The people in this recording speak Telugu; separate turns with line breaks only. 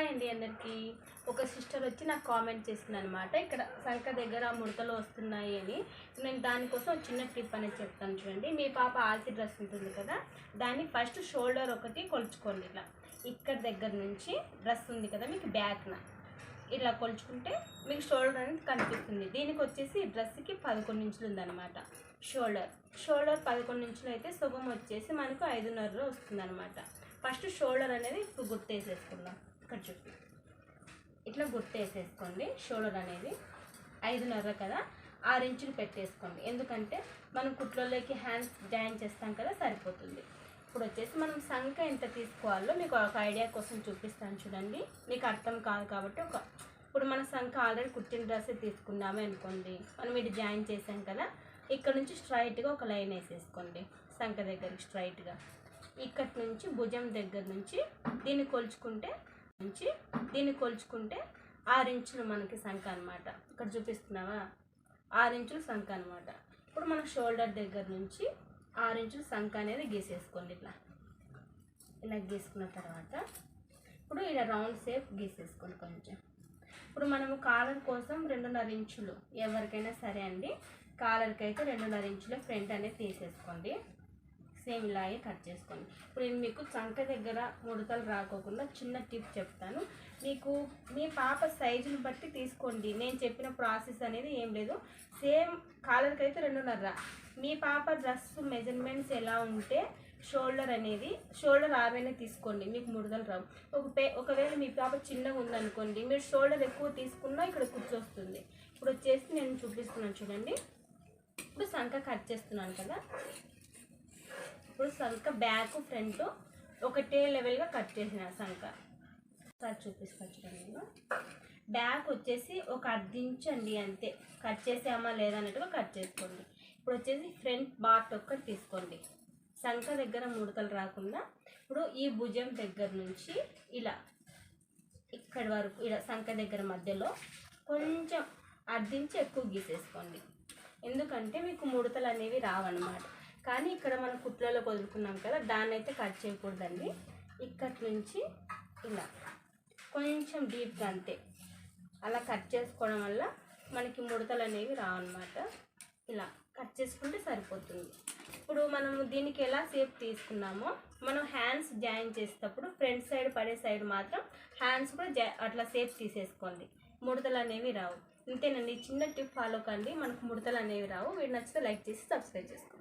హాయ్ అండి అందరికీ. ఒక సిస్టర్ వచ్చి నాకు కామెంట్ చేసింది అనమాట, ఇక్కడ సంక దగ్గర ముడతలు వస్తున్నాయి అని. నేను దానికోసం చిన్న టిప్ అనేది చెప్తాను చూడండి. మీ పాప ఆల్తి డ్రెస్ ఉంటుంది కదా, దాన్ని ఫస్ట్ షోల్డర్ ఒకటి కొలుచుకోండి. ఇలా ఇక్కడ దగ్గర నుంచి డ్రెస్ ఉంది కదా మీకు బ్యాక్న ఇలా కొలుచుకుంటే మీకు షోల్డర్ అనేది కనిపిస్తుంది. దీనికి వచ్చేసి డ్రెస్కి 11 ఇంచులు ఉందన్నమాట. షోల్డర్ 11 ఇంచులు అయితే సుగం వచ్చేసి మనకు 5.5 వస్తుంది అనమాట. ఫస్ట్ షోల్డర్ అనేది ఇప్పుడు గుర్తేసేసుకుందాం. ఇక్కడ చూపి ఇట్లా గుర్తేసేసుకోండి. షోల్డర్ అనేది 5.5 కదా, 6 ఇంచులు పెట్టేసుకోండి. ఎందుకంటే మనం కుట్లలోకి హ్యాండ్స్ జాయిన్ చేస్తాం కదా, సరిపోతుంది. ఇప్పుడు వచ్చేసి మనం సంక ఎంత తీసుకోవాలో మీకు ఒక ఐడియా కోసం చూపిస్తాను చూడండి. మీకు అర్థం కాదు కాబట్టి ఇప్పుడు మన సంక ఆల్రెడీ కుట్టిన డ్రెస్ తీసుకున్నామే అనుకోండి, మనం ఇటు జాయిన్ చేసాం కదా, ఇక్కడ నుంచి స్ట్రైట్గా ఒక లైన్ వేసేసుకోండి. సంక దగ్గరికి స్ట్రైట్గా ఇక్కడి నుంచి భుజం దగ్గర నుంచి దీన్ని కొలుచుకుంటే 6 ఇంచులు మనకి సంక అనమాట. ఇక్కడ చూపిస్తున్నావా, 6 ఇంచులు సంక అనమాట. ఇప్పుడు మన షోల్డర్ దగ్గర నుంచి 6 ఇంచులు సంక అనేది గీసేసుకోండి. ఇలా గీసుకున్న తర్వాత ఇప్పుడు ఇలా రౌండ్ షేప్ గీసేసుకోండి కొంచెం. ఇప్పుడు మనము కాలర్ కోసం 2.5 ఇంచులు, ఎవరికైనా సరే అండి, కాలర్కి అయితే 2.5 ఇంచుల ఫ్రంట్ అనేది తీసేసుకోండి. సేమ్ ఇలాగే కట్ చేసుకోండి. ఇప్పుడు నేను మీకు సంక దగ్గర ముడతలు రాకోకుండా చిన్న టిప్ చెప్తాను. మీకు మీ పాప సైజుని బట్టి తీసుకోండి. నేను చెప్పిన ప్రాసెస్ అనేది ఏం లేదు. సేమ్ కాలర్కి అయితే 2.5, మీ పాప డ్రెస్ మెజర్మెంట్స్ ఎలా ఉంటే షోల్డర్ ఆవేనే తీసుకోండి, మీకు ముడతలు రావు. ఒకవేళ మీ పాప చిన్నగా ఉందనుకోండి, మీరు షోల్డర్ ఎక్కువ తీసుకున్నా ఇక్కడ కూర్చొస్తుంది. ఇప్పుడు వచ్చేసి నేను చూపిస్తున్నాను చూడండి. ఇప్పుడు సంక కట్ చేస్తున్నాను కదా, ఇప్పుడు సంక బ్యాక్ ఫ్రంట్ ఒకటే లెవెల్గా కట్ చేసిన సంక సార్ చూపిస్తాను చూడండి. నేను బ్యాక్ వచ్చేసి ఒక 1/2 ఇంచు అండి, అంతే. కట్ చేసామా లేదా అన్నట్టుగా కట్ చేసుకోండి. ఇప్పుడు వచ్చేసి ఫ్రంట్ బాట్ ఒక్కటి తీసుకోండి, సంక దగ్గర ముడతలు రాకుండా. ఇప్పుడు ఈ భుజం దగ్గర నుంచి ఇలా ఇక్కడి వరకు ఇలా సంక దగ్గర మధ్యలో కొంచెం 1/2 ఇంచు ఎక్కువ గీసేసుకోండి. ఎందుకంటే మీకు ముడతలు అనేవి రావన్నమాట. కానీ ఇక్కడ మనం కుట్లలో వదులుకున్నాం కదా, దాన్ని అయితే కట్ చేయకూడదండి. ఇక్కడి నుంచి ఇలా కొంచెం డీప్గా అంతే అలా కట్ చేసుకోవడం వల్ల మనకి ముడతలు అనేవి రావన్నమాట. ఇలా కట్ చేసుకుంటే సరిపోతుంది. ఇప్పుడు మనము దీనికి ఎలా షేప్ తీసుకున్నామో, మనం హ్యాండ్స్ జాయిన్ చేసేటప్పుడు ఫ్రంట్ సైడ్ పడే సైడ్ మాత్రం హ్యాండ్స్ కూడా అట్లా షేప్ తీసేసుకోండి, ముడతలు అనేవి రావు. ఇంతేనండి, చిన్న టిప్ ఫాలో కండి, మనకు ముడతలు అనేవి రావు. వీడు నచ్చితే లైక్ చేసి సబ్స్క్రైబ్ చేసుకోండి.